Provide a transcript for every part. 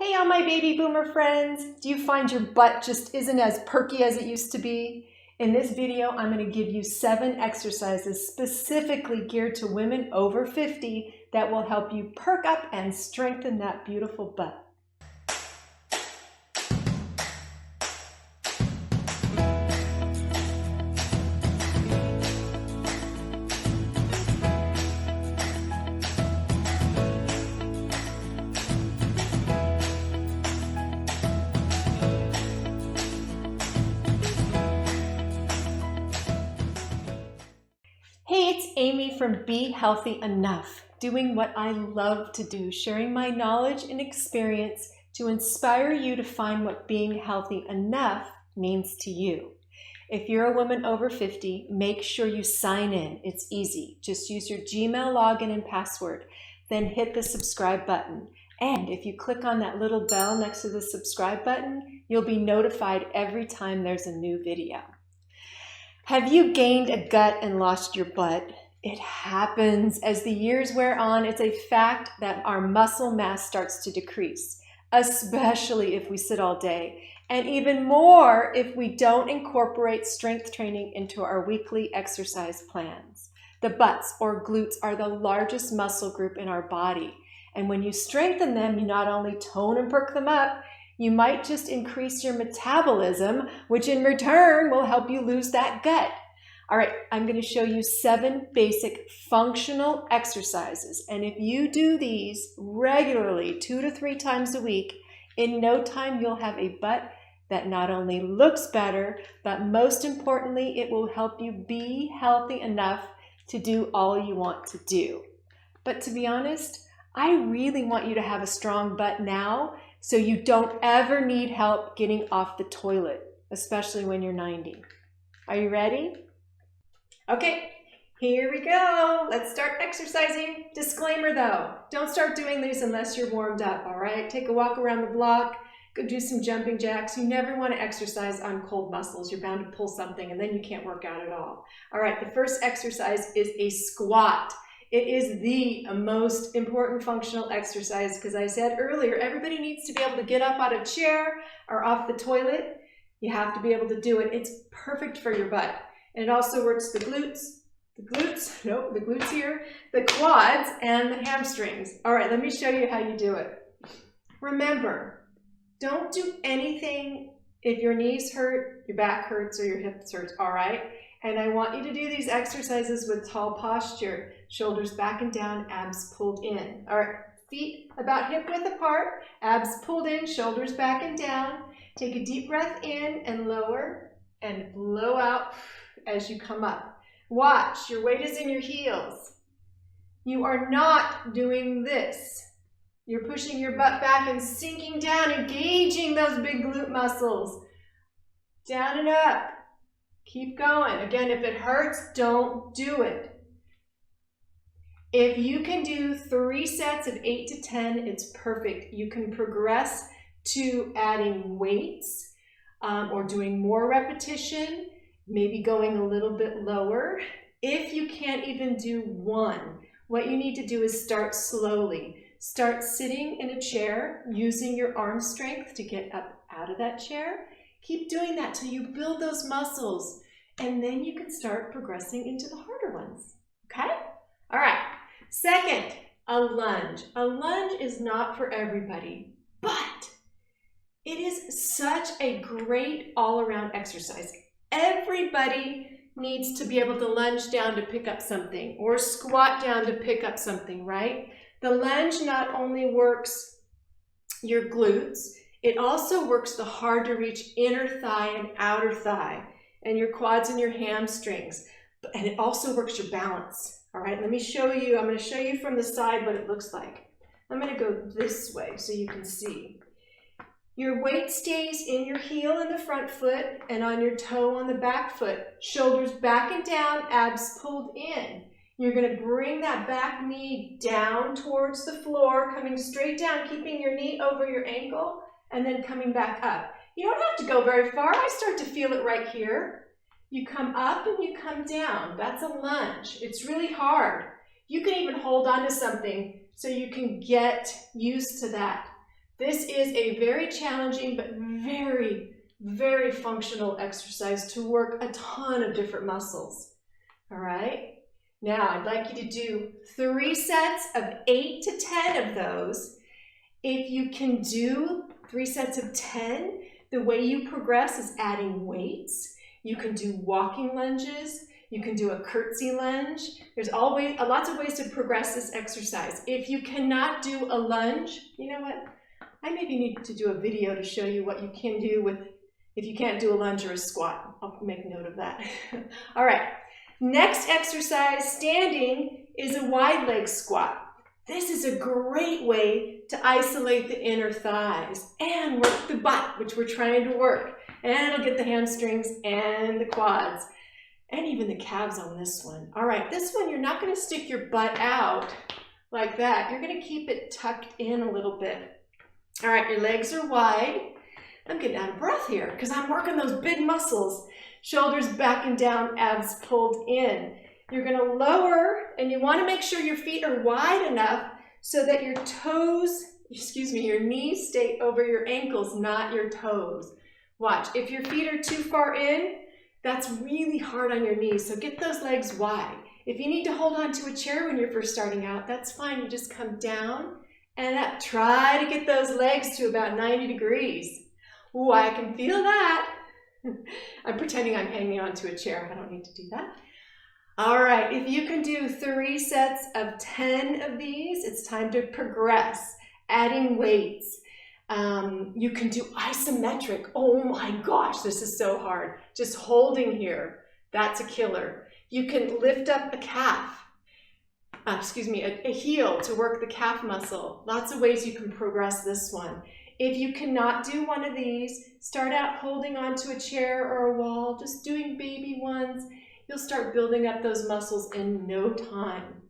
Hey, all my baby boomer friends. Do you find your butt just isn't as perky as it used to be? In this video, I'm going to give you 7 exercises specifically geared to women over 50 that will help you perk up and strengthen that beautiful butt. Hey, it's Amy from Be Healthy Enough, doing what I love to do, sharing my knowledge and experience to inspire you to find what being healthy enough means to you. If you're a woman over 50, make sure you sign in. It's easy. Just use your Gmail login and password, then hit the subscribe button. And if you click on that little bell next to the subscribe button, you'll be notified every time there's a new video. Have you gained a gut and lost your butt? It happens. As the years wear on, it's a fact that our muscle mass starts to decrease, especially if we sit all day, and even more if we don't incorporate strength training into our weekly exercise plans. The butts or glutes are the largest muscle group in our body, and when you strengthen them, you not only tone and perk them up, you might just increase your metabolism, which in return will help you lose that gut. All right, I'm going to show you 7 basic functional exercises. And if you do these regularly 2 to 3 times a week, in no time you'll have a butt that not only looks better, but most importantly, it will help you be healthy enough to do all you want to do. But to be honest, I really want you to have a strong butt now, so you don't ever need help getting off the toilet, especially when you're 90. Are you ready? Okay, here we go. Let's start exercising. Disclaimer though, don't start doing these unless you're warmed up, all right? Take a walk around the block, go do some jumping jacks. You never want to exercise on cold muscles. You're bound to pull something and then you can't work out at all. All right, the first exercise is a squat. It is the most important functional exercise because I said earlier, everybody needs to be able to get up out of a chair or off the toilet. You have to be able to do it. It's perfect for your butt. And it also works the glutes here, the quads, and the hamstrings. All right, let me show you how you do it. Remember, don't do anything if your knees hurt, your back hurts, or your hips hurt, all right? And I want you to do these exercises with tall posture, shoulders back and down, abs pulled in. All right, feet about hip width apart, abs pulled in, shoulders back and down. Take a deep breath in and lower and blow out as you come up. Watch, your weight is in your heels. You are not doing this. You're pushing your butt back and sinking down, engaging those big glute muscles. Down and up. Keep going. Again, if it hurts, don't do it. If you can do 3 sets of 8 to 10, it's perfect. You can progress to adding weights or doing more repetition, maybe going a little bit lower. If you can't even do 1, what you need to do is start slowly. Start sitting in a chair, using your arm strength to get up out of that chair. Keep doing that till you build those muscles, and then you can start progressing into the harder ones, okay? All right, second, a lunge. A lunge is not for everybody, but it is such a great all-around exercise. Everybody needs to be able to lunge down to pick up something or squat down to pick up something, right? The lunge not only works your glutes, it also works the hard to reach inner thigh and outer thigh and your quads and your hamstrings. And it also works your balance. All right, let me show you. I'm going to show you from the side what it looks like. I'm going to go this way so you can see. Your weight stays in your heel in the front foot and on your toe on the back foot. Shoulders back and down, abs pulled in. You're going to bring that back knee down towards the floor, coming straight down, keeping your knee over your ankle, and then coming back up. You don't have to go very far. I start to feel it right here. You come up and you come down. That's a lunge. It's really hard. You can even hold on to something so you can get used to that. This is a very challenging but very, very functional exercise to work a ton of different muscles. All right? Now, I'd like you to do 3 sets of 8 to 10 of those. If you can do 3 sets of 10, the way you progress is adding weights. You can do walking lunges. You can do a curtsy lunge. There's always lots of ways to progress this exercise. If you cannot do a lunge, you know what? I maybe need to do a video to show you what you can do if you can't do a lunge or a squat. I'll make note of that. All right. Next exercise, standing, is a wide leg squat. This is a great way to isolate the inner thighs and work the butt, which we're trying to work. And it'll get the hamstrings and the quads and even the calves on this one. All right, this one, you're not going to stick your butt out like that. You're going to keep it tucked in a little bit. All right, your legs are wide. I'm getting out of breath here because I'm working those big muscles. Shoulders back and down, abs pulled in. You're going to lower, and you want to make sure your feet are wide enough so that your your knees stay over your ankles, not your toes. Watch, if your feet are too far in, that's really hard on your knees, so get those legs wide. If you need to hold on to a chair when you're first starting out, that's fine. You just come down and up. Try to get those legs to about 90 degrees. Ooh, I can feel that. I'm pretending I'm hanging onto a chair. I don't need to do that. All right, if you can do 3 sets of 10 of these, it's time to progress, adding weights. You can do isometric. Oh my gosh, this is so hard. Just holding here, that's a killer. You can lift up a calf, a heel to work the calf muscle. Lots of ways you can progress this one. If you cannot do one of these, start out holding onto a chair or a wall, just doing baby ones. You'll start building up those muscles in no time.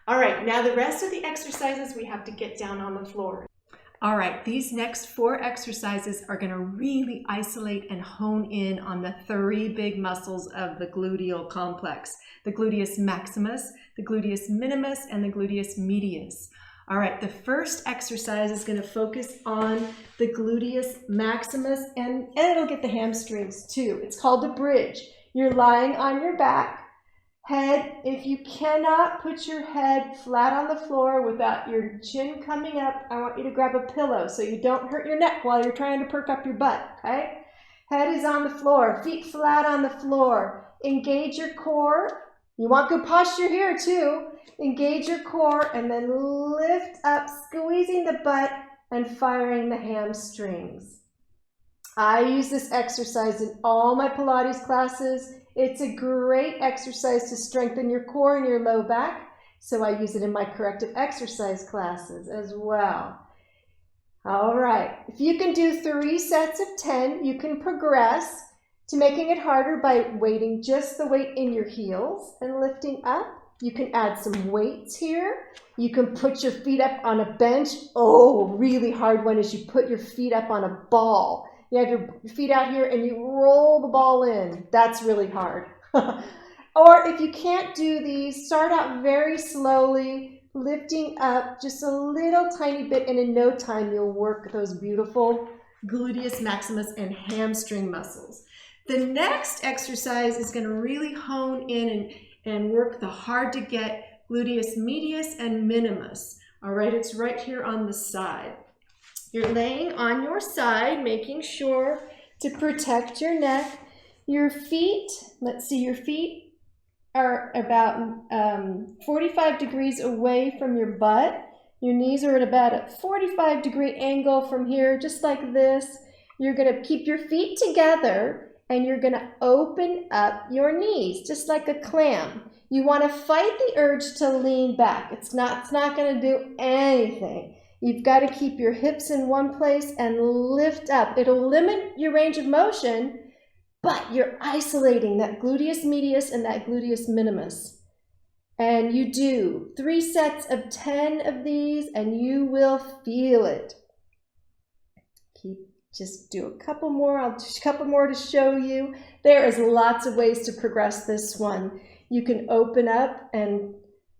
All right, now the rest of the exercises, we have to get down on the floor. All right, these next 4 exercises are going to really isolate and hone in on the 3 big muscles of the gluteal complex, the gluteus maximus, the gluteus minimus, and the gluteus medius. All right, the first exercise is going to focus on the gluteus maximus, and it'll get the hamstrings too. It's called the bridge. You're lying on your back. Head, if you cannot put your head flat on the floor without your chin coming up, I want you to grab a pillow so you don't hurt your neck while you're trying to perk up your butt, okay? Head is on the floor, feet flat on the floor. Engage your core. You want good posture here too. Engage your core and then lift up, squeezing the butt and firing the hamstrings. I use this exercise in all my Pilates classes. It's a great exercise to strengthen your core and your low back, so I use it in my corrective exercise classes as well. All right, if you can do 3 sets of 10, you can progress to making it harder by weighting just the weight in your heels and lifting up. You can add some weights here. You can put your feet up on a bench. Oh, really hard one is you put your feet up on a ball. You have your feet out here and you roll the ball in. That's really hard. Or if you can't do these, start out very slowly, lifting up just a little tiny bit, and in no time you'll work those beautiful gluteus maximus and hamstring muscles. The next exercise is going to really hone in and work the hard to get gluteus medius and minimus. All right, it's right here on the side. You're laying on your side, making sure to protect your neck. Your feet, let's see, your feet are about 45 degrees away from your butt. Your knees are at about a 45-degree angle from here, just like this. You're going to keep your feet together and you're going to open up your knees, just like a clam. You want to fight the urge to lean back. It's not going to do anything. You've got to keep your hips in one place and lift up. It'll limit your range of motion, but you're isolating that gluteus medius and that gluteus minimus. And you do 3 sets of 10 of these and you will feel it. Just do a couple more. I'll do a couple more to show you. There is lots of ways to progress this one. You can open up and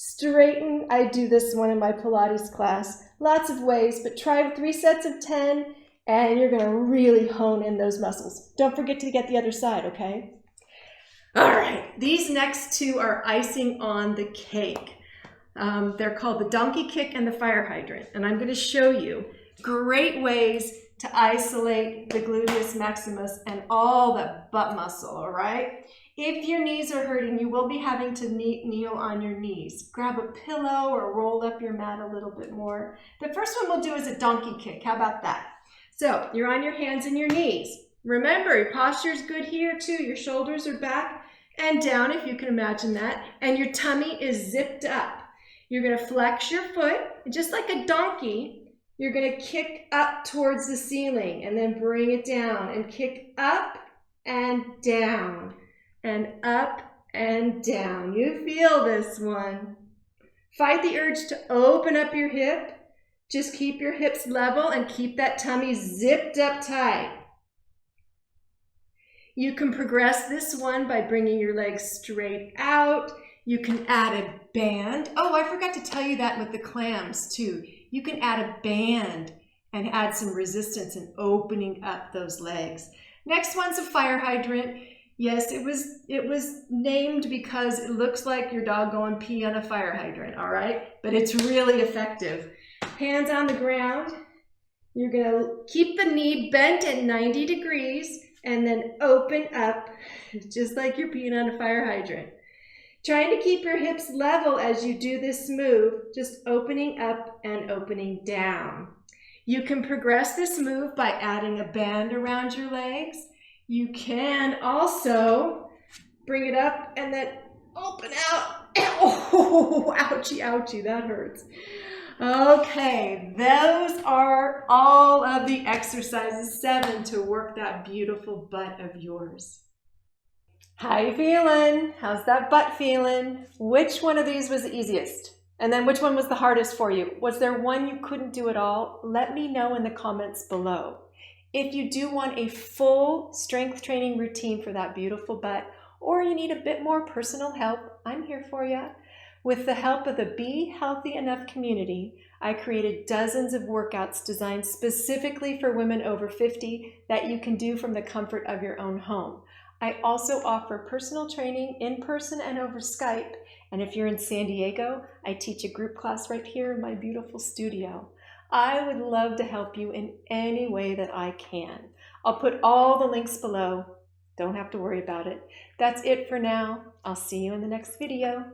Straighten. I do this one in my Pilates class. Lots of ways, but try 3 sets of 10 and you're gonna really hone in those muscles. Don't forget to get the other side, okay? All right, these next two are icing on the cake. They're called the donkey kick and the fire hydrant, and I'm gonna show you great ways to isolate the gluteus maximus and all the butt muscle, all right? If your knees are hurting, you will be having to kneel on your knees. Grab a pillow or roll up your mat a little bit more. The first one we'll do is a donkey kick. How about that? So you're on your hands and your knees. Remember, your posture is good here too. Your shoulders are back and down, if you can imagine that, and your tummy is zipped up. You're gonna flex your foot, and just like a donkey, you're gonna kick up towards the ceiling and then bring it down and kick up and down and up and down. You feel this one. Fight the urge to open up your hip. Just keep your hips level and keep that tummy zipped up tight. You can progress this one by bringing your legs straight out. You can add a band. Oh, I forgot to tell you that with the clams too. You can add a band and add some resistance in opening up those legs. Next one's a fire hydrant. Yes, it was named because it looks like your dog going pee on a fire hydrant, all right? But it's really effective. Hands on the ground. You're gonna keep the knee bent at 90 degrees and then open up just like you're peeing on a fire hydrant. Trying to keep your hips level as you do this move, just opening up and opening down. You can progress this move by adding a band around your legs. You can also bring it up and then open out. Oh, ouchie, ouchie, that hurts. Okay, those are all of the exercises, 7 to work that beautiful butt of yours. How you feeling? How's that butt feeling? Which one of these was the easiest? And then which one was the hardest for you? Was there one you couldn't do at all? Let me know in the comments below. If you do want a full strength training routine for that beautiful butt, or you need a bit more personal help, I'm here for you. With the help of the Be Healthy Enough community, I created dozens of workouts designed specifically for women over 50 that you can do from the comfort of your own home. I also offer personal training in person and over Skype. And if you're in San Diego, I teach a group class right here in my beautiful studio. I would love to help you in any way that I can. I'll put all the links below. Don't have to worry about it. That's it for now. I'll see you in the next video.